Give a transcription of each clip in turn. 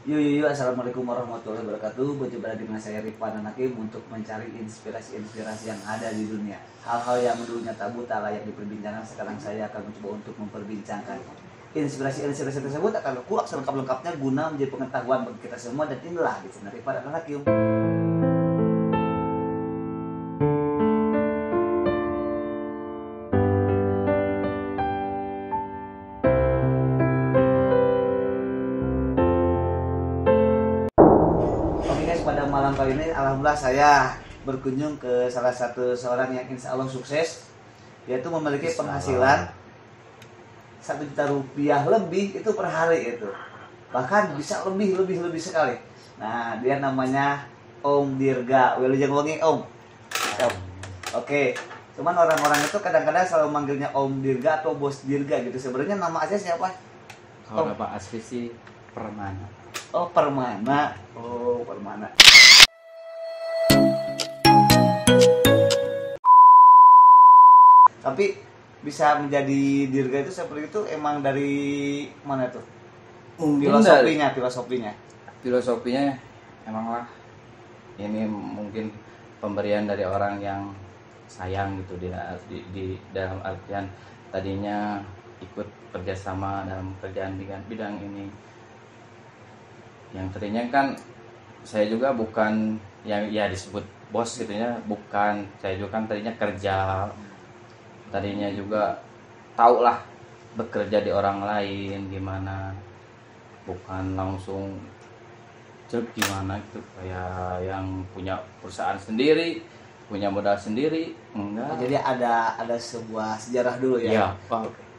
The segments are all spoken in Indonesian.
Yuk, assalamualaikum warahmatullahi wabarakatuh. Berjumpa lagi dengan saya Rifan Hakim untuk mencari inspirasi-inspirasi yang ada di dunia. Hal-hal yang dulunya tabu tak layak diperbincangkan, sekarang saya akan mencoba untuk memperbincangkan. Inspirasi-inspirasi tersebut akan kuak selengkap-lengkapnya guna menjadi pengetahuan bagi kita semua, dan inilah di channel Rifan Hakim. Pada malam kali ini alhamdulillah saya berkunjung ke salah satu seorang yang insya Allah sukses, yaitu memiliki penghasilan 1 juta rupiah lebih itu per hari, itu bahkan bisa lebih sekali. Nah, dia namanya Om Dirga. Wilujeng wengi Om. Oke. Cuman orang-orang itu kadang-kadang selalu manggilnya Om Dirga atau Bos Dirga gitu. Sebenarnya nama asli siapa? Kalau nama asli sih Permana. Oh, Permana. Oh, Permana. Tapi bisa menjadi Dirga itu seperti itu emang dari mana tuh? Filosofinya Emanglah ini mungkin pemberian dari orang yang sayang gitu, di dalam artian tadinya ikut kerjasama dalam kerjaan bidang ini. Yang tadinya kan saya juga bukan yang ya disebut bos gitu ya, bukan. Saya juga kan tadinya kerja, tadinya juga tahu lah bekerja di orang lain gimana, bukan langsung gimana gitu kayak yang punya perusahaan sendiri, punya modal sendiri, enggak. Oh, jadi ada sebuah sejarah dulu ya. Iya.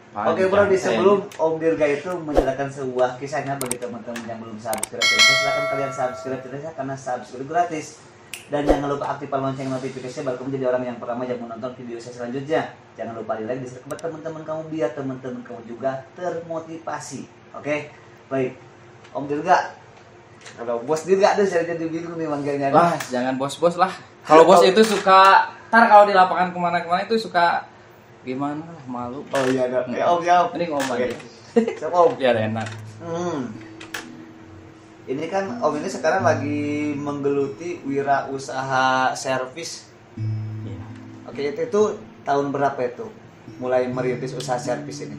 Oke bro, di sebelum Om Dirga itu menjelaskan sebuah kisahnya bagi teman-teman yang belum subscribe channel, silakan kalian subscribe channel saya karena subscribe gratis. Dan jangan lupa aktifkan lonceng notifikasi baru kamu jadi orang yang pertama yang menonton video saya selanjutnya. Jangan lupa di like, di share ke teman-teman kamu biar teman-teman kamu juga termotivasi. Oke, baik. Om Dirga, kalau Bos Dirga ada saya jadi bingung nih manggilnya. Wah, jangan bos-bos lah. Kalau bos itu suka, kalau di lapangan kemana-kemana itu suka gimana lah, malu. Oh iya dong. Om jawab. Ini ngomong aja. Siap Om. Biar enak. Ini kan Om ini sekarang lagi menggeluti wirausaha servis. Iya. Oke, itu tahun berapa itu mulai merintis usaha servis ini?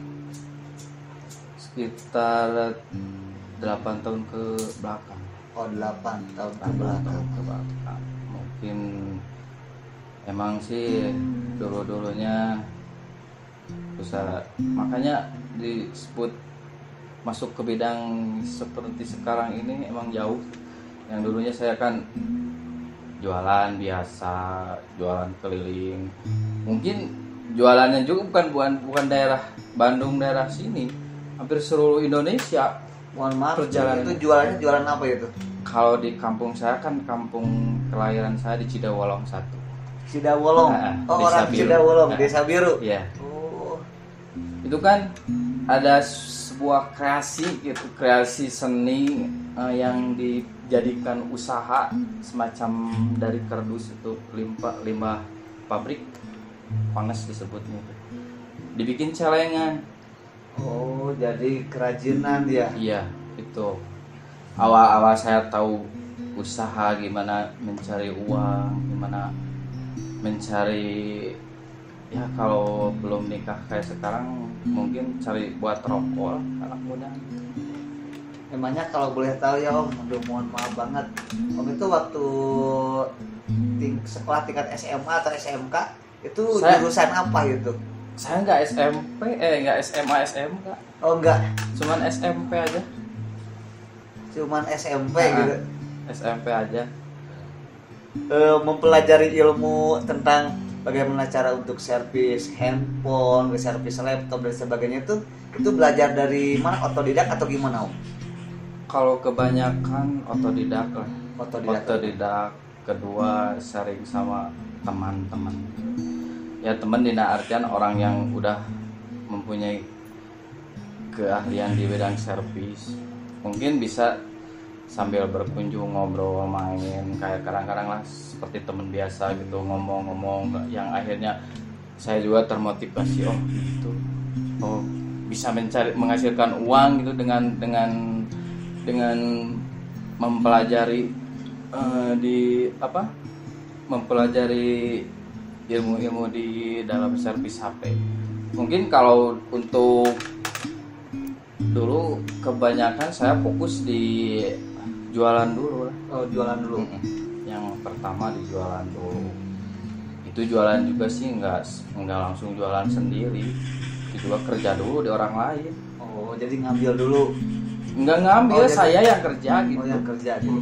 Sekitar 8 tahun ke belakang. Oh, 8 tahun ke 8 belakang. tahun ke belakang. Mungkin emang sih dulu-dulunya usaha, makanya disebut masuk ke bidang seperti sekarang ini emang jauh. Yang dulunya saya kan jualan biasa, jualan keliling. Mungkin jualannya juga bukan daerah Bandung, daerah sini, hampir seluruh Indonesia. Mohon maaf, Perjalanan. itu jualan apa itu? Kalau di kampung saya kan kampung kelahiran saya di Cidawolong 1. Cidawolong. Oh, Desa orang Biru. Cidawolong, Desa Biru. Iya. Oh. Itu kan ada sebuah kreasi seni yang dijadikan usaha semacam dari kardus itu, limbah pabrik panas disebutnya itu. Dibikin celengan. Oh, jadi kerajinan dia. Iya, itu. Awal-awal saya tahu usaha gimana mencari uang, gimana mencari, ya kalau belum nikah kayak sekarang mungkin cari buat rokok anak muda. Memangnya kalau boleh tahu ya Om, aduh mohon maaf banget. Om itu waktu sekolah tingkat SMA atau SMK itu jurusan apa itu? Saya nggak SMP, nggak SMA, SMK. Oh enggak, Cuman SMP aja. cuman SMP gitu. SMP aja. Mempelajari ilmu tentang bagaimana cara untuk servis handphone, servis laptop dan sebagainya itu belajar dari mana? Otodidak atau gimana Om? Kalau kebanyakan otodidak lah. Otodidak. Kedua sharing sama teman-teman. Ya teman di artian orang yang udah mempunyai keahlian di bidang servis. Mungkin bisa sambil berkunjung, ngobrol, main, kayak kadang-kadang lah seperti teman biasa gitu, ngomong-ngomong, yang akhirnya saya juga termotivasi, oh gitu, oh bisa menghasilkan uang gitu dengan mempelajari di apa mempelajari ilmu-ilmu di dalam servis HP. Mungkin kalau untuk dulu kebanyakan saya fokus di jualan dulu lah. Oh, jualan dulu. Yang pertama di jualan dulu. Itu jualan juga sih nggak langsung jualan sendiri. Itu juga kerja dulu di orang lain. Oh, jadi ngambil dulu. Nggak ngambil, jadi- saya yang kerja gitu. Oh, yang kerja gitu.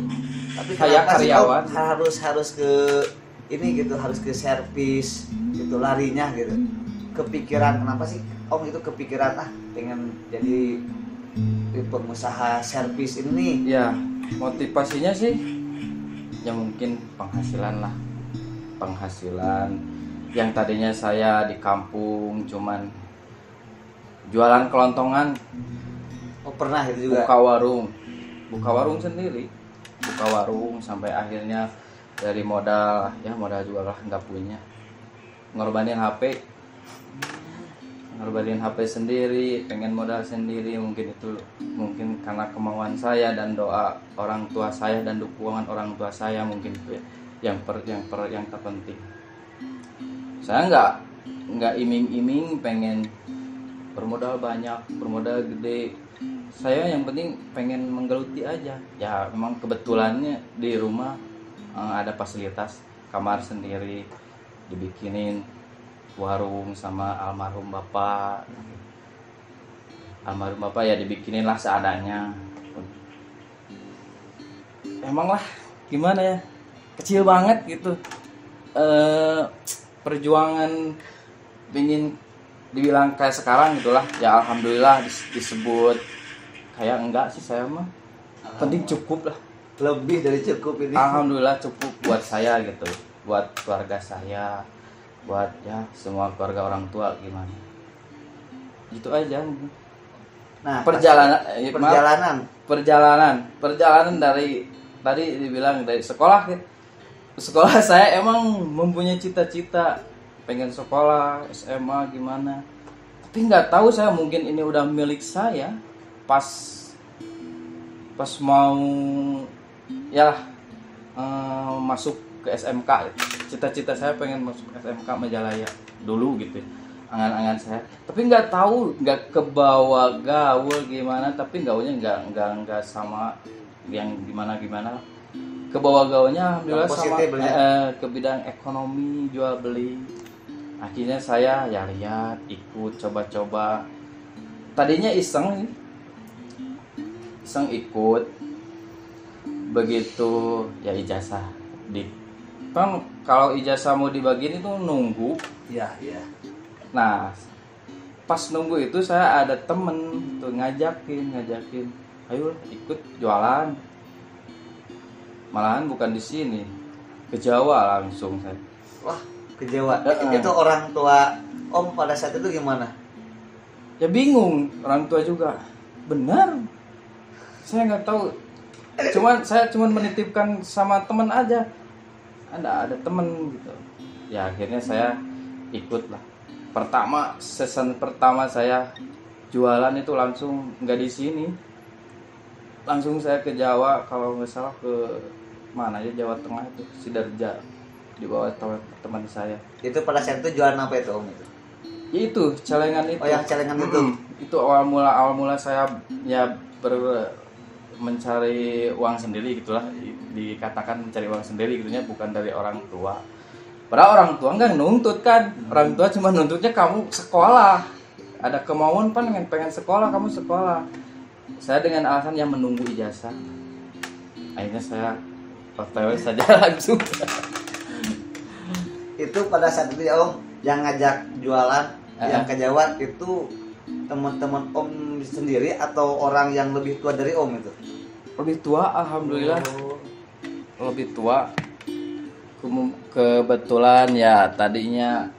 Tapi Saya kenapa sih karyawan. Om harus ke ini gitu, harus ke servis gitu, larinya gitu. Kepikiran kenapa sih Om itu kepikiran pengen jadi pengusaha servis ini nih? Ya, motivasinya sih ya mungkin penghasilan lah. Penghasilan yang tadinya saya di kampung cuman jualan kelontongan, Oh, pernah itu juga. buka warung sendiri, buka warung sampai akhirnya dari modal juga lah nggak punya, ngorbanin HP sendiri, pengen modal sendiri. Mungkin karena kemauan saya dan doa orang tua saya dan dukungan orang tua saya, mungkin itu ya yang terpenting. Saya nggak iming-iming pengen bermodal banyak, bermodal gede. Saya yang penting pengen menggeluti aja. Ya memang kebetulannya di rumah ada fasilitas kamar sendiri, dibikinin warung sama almarhum bapak ya dibikinin lah seadanya. Emang lah gimana ya, kecil banget gitu perjuangan ingin dibilang kayak sekarang gitulah. Ya alhamdulillah disebut kayak enggak sih, saya mah penting cukup lah, Lebih dari cukup ini. alhamdulillah cukup buat saya gitu, buat keluarga saya, buat ya semua keluarga orang tua gimana gitu aja. Nah, perjalanan dari tadi dibilang dari sekolah gitu. Sekolah saya emang mempunyai cita-cita pengen sekolah SMA gimana, tapi nggak tahu saya, mungkin ini udah milik saya pas mau ya masuk ke SMK. Cita-cita saya pengen masuk SMK Majalaya dulu gitu, angan-angan saya. Tapi nggak tahu, nggak kebawa gaul gimana, tapi gaulnya nggak sama yang gimana. Kebawa gaulnya alhamdulillah sama ke bidang ekonomi, jual beli. Akhirnya saya ya lihat, ikut, coba-coba. Tadinya iseng ikut, begitu ya ijazah kan kalau ijazah mau dibagiin itu nunggu. Iya. Nah pas nunggu itu saya ada temen tuh ngajakin, ayo ikut jualan. Malahan bukan di sini, ke Jawa langsung saya. Wah, ke Jawa. Itu orang tua Om pada saat itu gimana? Ya bingung, orang tua juga. Benar, saya nggak tahu. Saya cuman menitipkan sama teman aja. Ada temen gitu. Ya akhirnya saya ikut lah. Season pertama saya jualan itu langsung nggak di sini, langsung saya ke Jawa, kalau nggak salah ke mana ya, Jawa Tengah itu, Sidarja, di bawah teman saya. Itu pada saat itu jualan apa itu Om itu? Ya itu celengan itu. Oh, yang celengan itu. Itu awal mula saya ya mencari uang sendiri gitulah, dikatakan mencari uang sendiri gitunya, bukan dari orang tua. Padahal orang tua nggak nuntut kan, orang tua cuma nuntutnya kamu sekolah, ada kemauan pengen sekolah, kamu sekolah. Saya dengan alasan yang menunggu ijazah, akhirnya saya OTW saja langsung. Itu pada saat itu ya Om yang ngajak jualan yang ke Jawa itu teman-teman Om sendiri atau orang yang lebih tua dari Om itu? Lebih tua, alhamdulillah. Lebih tua. Kebetulan ya tadinya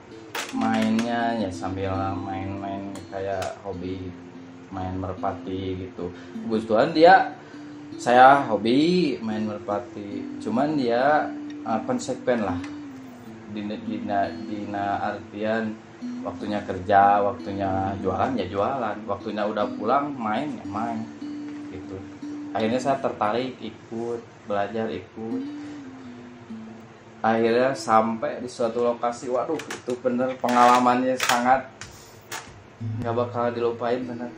mainnya ya sambil main kayak hobi, main merpati gitu. Kebetulan saya hobi main merpati, cuman dia konsekuen lah. Dina artian waktunya kerja, waktunya jualan ya jualan, waktunya udah pulang main ya main gitu. Akhirnya saya tertarik ikut belajar, ikut. Akhirnya sampai di suatu lokasi, waduh itu bener pengalamannya sangat nggak bakal dilupain. Bener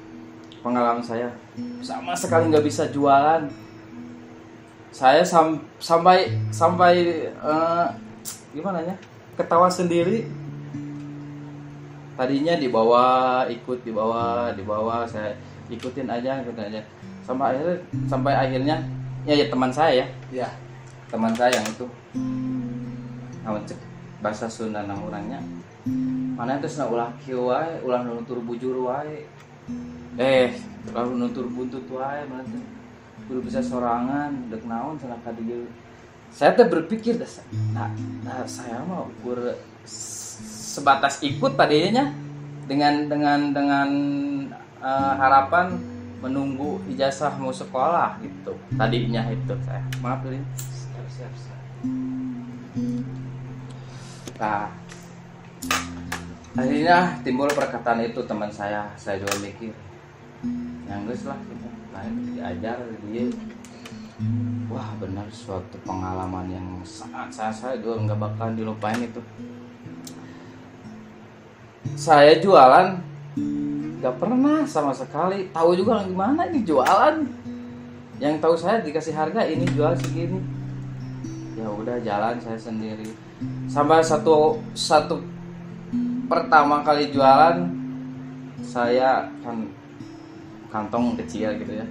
pengalaman saya sama sekali nggak bisa jualan. Saya sampai gimana ya, ketawa sendiri. Tadinya ikut dibawa saya ikutin aja. Sampai akhirnya ya teman saya Ya. teman saya yang itu namun cek bahasa Sunda nang orangnya mana terus ulah kieu wae, ulah nutur bujur wae, ulah nutur buntut wae, mana teh kudu bisa sorangan dek naon cenah ka dieu. Saya teh berpikir nah saya mah ukur sebatas ikut tadinya dengan harapan menunggu ijazah mau sekolah gitu tadinya. Itu saya maaf ini siap. Nah, akhirnya timbul perkataan itu teman saya juga mikir yang geus lah kita diajar dia. Wah benar suatu pengalaman yang sangat saya juga nggak bakal dilupain itu. Saya jualan nggak pernah sama sekali tahu juga gimana ini jualan. Yang tahu saya dikasih harga ini jual segini, ya udah jalan saya sendiri. Sampai satu pertama kali jualan saya kan kantong kecil gitu ya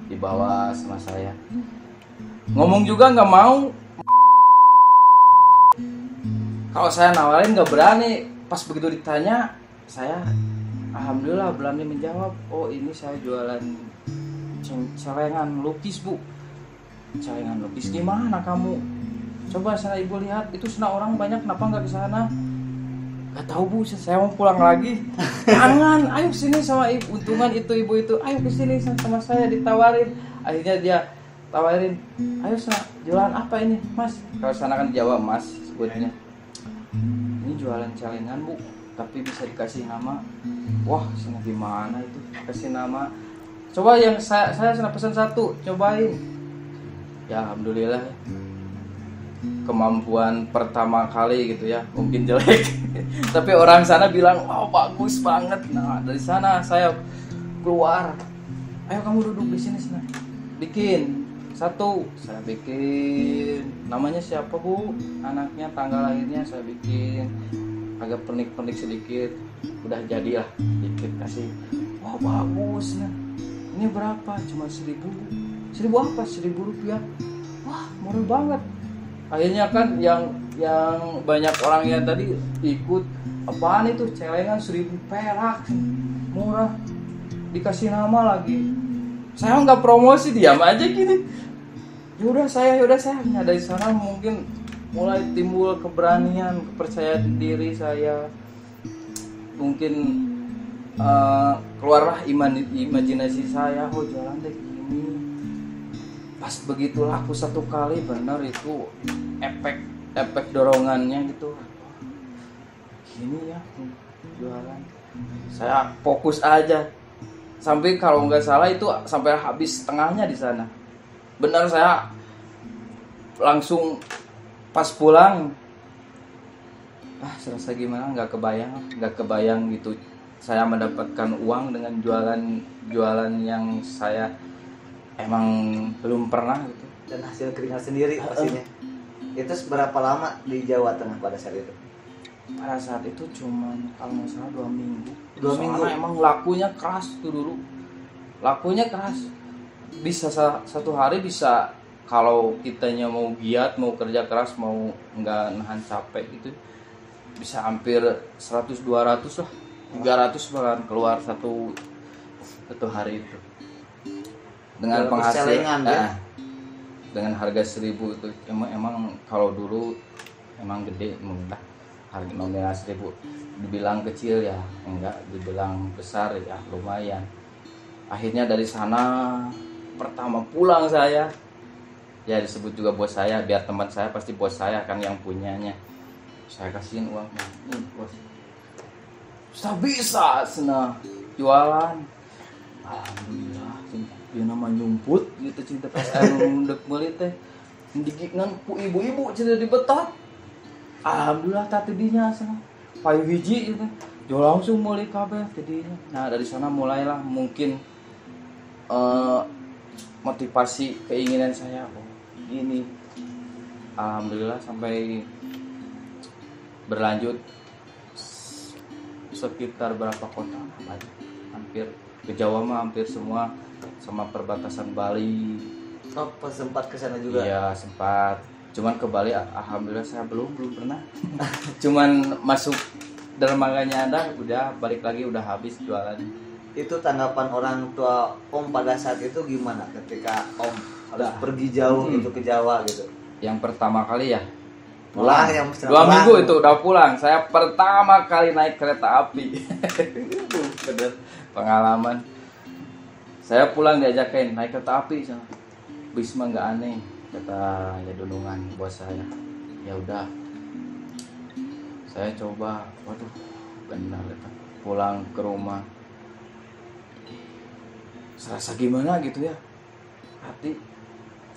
dibawa sama saya, ngomong juga nggak mau. Kalau saya nawarin nggak berani. Pas begitu ditanya saya alhamdulillah berani menjawab, oh ini saya jualan celengan lukis bu. Celengan lukis gimana kamu? Coba sana ibu lihat, itu sana orang banyak, kenapa nggak ke sana? Gak tahu bu, saya mau pulang lagi. Jangan, ayo sini sama ibu. Untungan itu ibu itu, ayo ke sini sama saya ditawarin. Akhirnya dia tawarin, ayo sana jualan apa ini mas? Kalau sana kan Jawa mas sebutnya. Ini jualan celengan bu, tapi bisa dikasih nama. Wah, sana gimana itu? Kasih nama. Coba yang saya sana pesan satu, cobain. Ya alhamdulillah. Kemampuan pertama kali gitu ya, mungkin jelek. Tapi orang sana bilang, "Oh, bagus banget." Nah, dari sana saya keluar. Ayo kamu duduk di sini sana. Bikin satu, saya bikin. Namanya siapa, Bu? Anaknya, tanggal lahirnya saya bikin. Agak pernik-pernik sedikit. Udah jadilah, dikit kasih. Wah, bagus nah. Ini berapa? Cuma 1.000. 1.000 apa? 1.000 rupiah. Wah, murah banget. Akhirnya kan yang banyak orang yang tadi ikut, apaan itu celengan 1.000 perak, murah, dikasih nama lagi. Saya nggak promosi, diam aja gini. Yaudah saya nah, dari sana mungkin mulai timbul keberanian, kepercayaan diri saya. Mungkin keluarlah imajinasi saya, oh jualan deh gini. Pas begitu laku satu kali, benar itu efek dorongannya gitu. Gini ya jualan. Saya fokus aja. Sampai kalau nggak salah itu sampai habis setengahnya di sana. Benar saya langsung pas pulang. Serasa gimana? Nggak kebayang gitu. Saya mendapatkan uang dengan jualan yang saya emang belum pernah gitu. Dan hasil keringat sendiri pastinya. Itu seberapa lama di Jawa Tengah pada saat itu? Pada saat itu cuma kalau nggak salah 2 minggu. 2 minggu. Emang lakunya keras tuh dulu. Lakunya keras. Bisa satu hari bisa, kalau kitanya mau giat, mau kerja keras, mau nggak nahan capek gitu, bisa hampir 100-200 lah. 300 bahkan keluar satu hari itu. Dengan penghasilan dengan harga 1.000 itu emang kalau dulu emang gede, murah. Harga nominal 1.000 dibilang kecil ya enggak, dibilang besar ya lumayan. Akhirnya dari sana pertama pulang saya ya disebut juga bos saya, biar teman saya pasti bos saya kan yang punyanya. Saya kasihin uangnya, nih bos, sudah bisa jualan. Alhamdulillah. ya nama nyumput gitu cinta pas anu dek meuli teh digignan ku ibu-ibu cenah di betot. Alhamdulillah tadi dinya sana payu hiji gitu. Jo langsung meuli kabeh tadinya. Nah dari sana mulailah mungkin motivasi keinginan saya gini. Alhamdulillah sampai berlanjut sekitar berapa kota, hampir ke Jawa mah hampir semua, sama perbatasan Bali. Oh, pas sempat ke sana juga. Iya sempat, cuman ke Bali alhamdulillah saya belum pernah. Cuman masuk dermaganya ada, udah balik lagi udah habis jualan. Itu tanggapan orang tua Om pada saat itu gimana ketika Om harus pergi jauh gitu ke Jawa gitu? Yang pertama kali ya Pulang yang 2 minggu itu udah pulang. Saya pertama kali naik kereta api. Bener pengalaman. Saya pulang diajakin naik kereta api. Bis mah nggak aneh, kata ya Dunungan bos saya. Ya udah. Saya coba, waduh benar kata. Pulang ke rumah. Serasa gimana gitu ya? Hati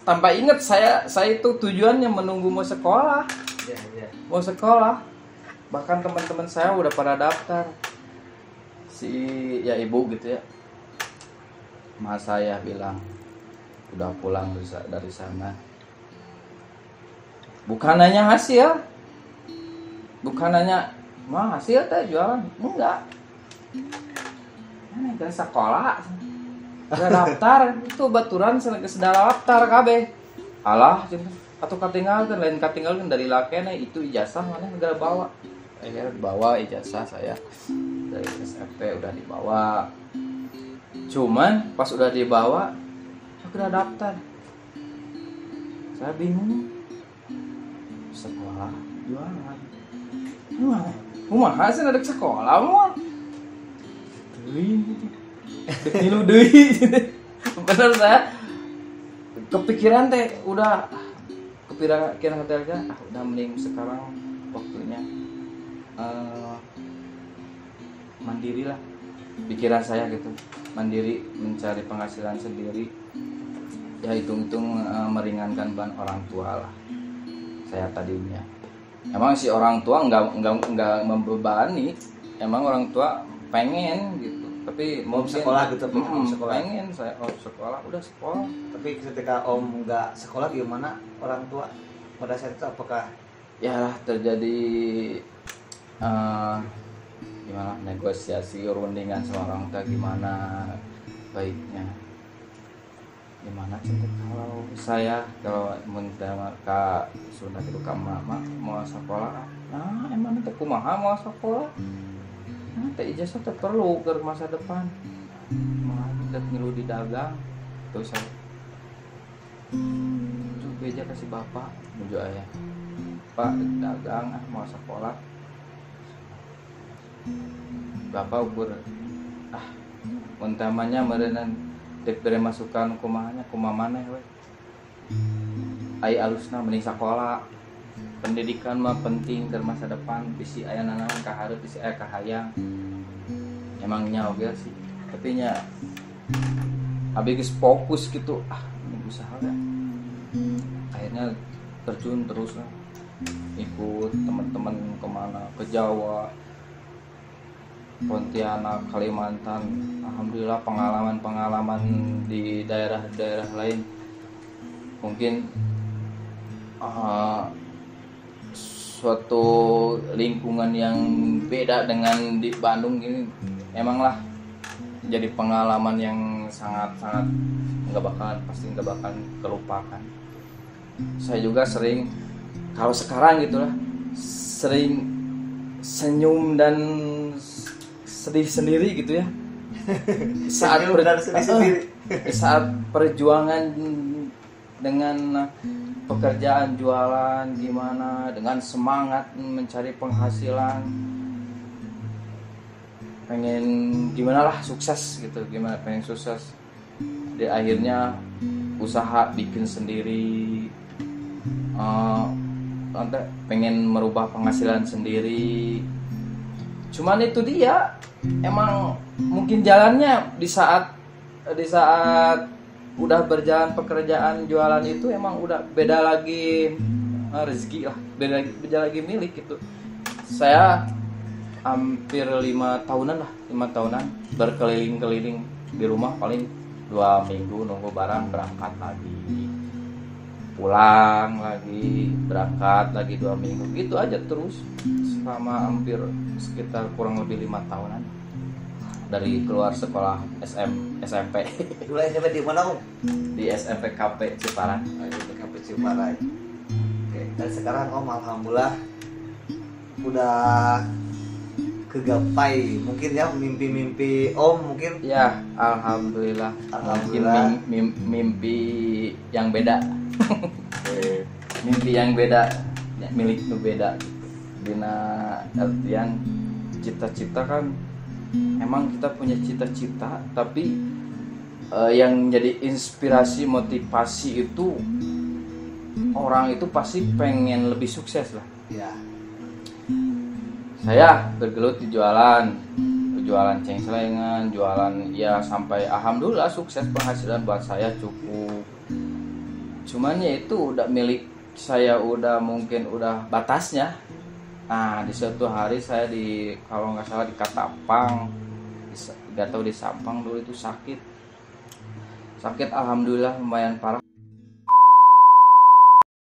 tanpa ingat saya itu tujuannya menunggu mau sekolah. Ya. Mau sekolah. Bahkan teman-teman saya udah pada daftar. Si ya ibu gitu ya. Mas saya bilang udah pulang dari sana. Bukan hanya hasil. Bukan hanya mah hasil teh jualan. Enggak. Ini ke sekolah. Udah daftar itu baturan sedang daftar KB. Alah atau katinggalkan lain katinggalkan dari lakena itu ijazah mana negara bawa. Bawa ijazah saya dari SMP udah dibawa. Cuman pas udah dibawa aku udah daftar. Saya bingung. Sekolah jualan. Kumaha sih ada sekolah mah. Gitu. Ketilu deui. Bener saya kepikiran teh udah kepikiran hotelnya udah mending sekarang waktunya mandiri lah. Pikiran saya gitu. Mandiri mencari penghasilan sendiri. Ya hitung-hitung meringankan beban orang tua lah. Saya tadinya. Emang si orang tua enggak membebani. Emang orang tua pengen gitu. Tapi mau sekolah gitu, sekolah. Pengen saya sekolah, udah sekolah. Tapi ketika Om nggak sekolah gimana orang tua pada saat itu apakah ya terjadi gimana negosiasi rundingan sama orang tua gimana baiknya gimana cinta kalau minta kak sudah itu mama mau sekolah emang itu kumaha mau sekolah teh ijazah teh perlu ke masa depan. Mah kita ngilu di dagang. Terus saya beja kasih bapak menuju ayah. Pak dagang mau sekolah. Bapak ukur muntamanya meureun dek bere masukan kumahanya kumaha maneh we. Ai alusna mending sakola. Pendidikan mah penting ke masa depan, bisi aya nanaon ka hareup bisi aya ka hayang. Emangnya oge sih, tapi nya abi geus fokus gitu, ini usaha ya. Akhirnya terjun terus lah. Ikut teman-teman kemana, ke Jawa, Pontianak, Kalimantan. Alhamdulillah pengalaman-pengalaman di daerah-daerah lain mungkin suatu lingkungan yang beda dengan di Bandung ini emanglah jadi pengalaman yang sangat-sangat pasti nggak bakal kelupakan. Saya juga sering kalau sekarang gitulah sering senyum dan sedih sendiri gitu ya saat perjuangan dengan pekerjaan jualan gimana dengan semangat mencari penghasilan pengen gimana lah sukses gitu pengen sukses di akhirnya usaha bikin sendiri pengen merubah penghasilan sendiri cuman itu dia emang mungkin jalannya di saat udah berjalan pekerjaan jualan itu emang udah beda lagi, rezeki lah, beda lagi milik gitu. Saya hampir 5 tahunan lah, 5 tahunan berkeliling-keliling di rumah, paling 2 minggu nunggu barang, berangkat lagi, pulang lagi, berangkat lagi 2 minggu, gitu aja terus selama hampir sekitar kurang lebih 5 tahunan dari keluar sekolah SMP. Dulu SMP di mana Om? Di SMP KP Ciparai. Di PKP Ciparai. Oke, dan sekarang Om alhamdulillah udah kegapai mungkin ya mimpi-mimpi Om mungkin. Ya, alhamdulillah. Alhamdulillah. Mungkin mimpi yang beda. Mimpi yang beda, ya, milik itu beda. Dina artian cita-cita kan, emang kita punya cita-cita, tapi yang jadi inspirasi motivasi itu orang itu pasti pengen lebih sukses lah. Ya. Saya bergelut di jualan cengselengan, jualan ya, sampai alhamdulillah sukses, penghasilan buat saya cukup. Cuman ya itu udah milik saya, udah mungkin udah batasnya. Nah, di suatu hari saya kalau nggak salah di Katapang, nggak tahu di Sampang dulu itu sakit alhamdulillah lumayan parah.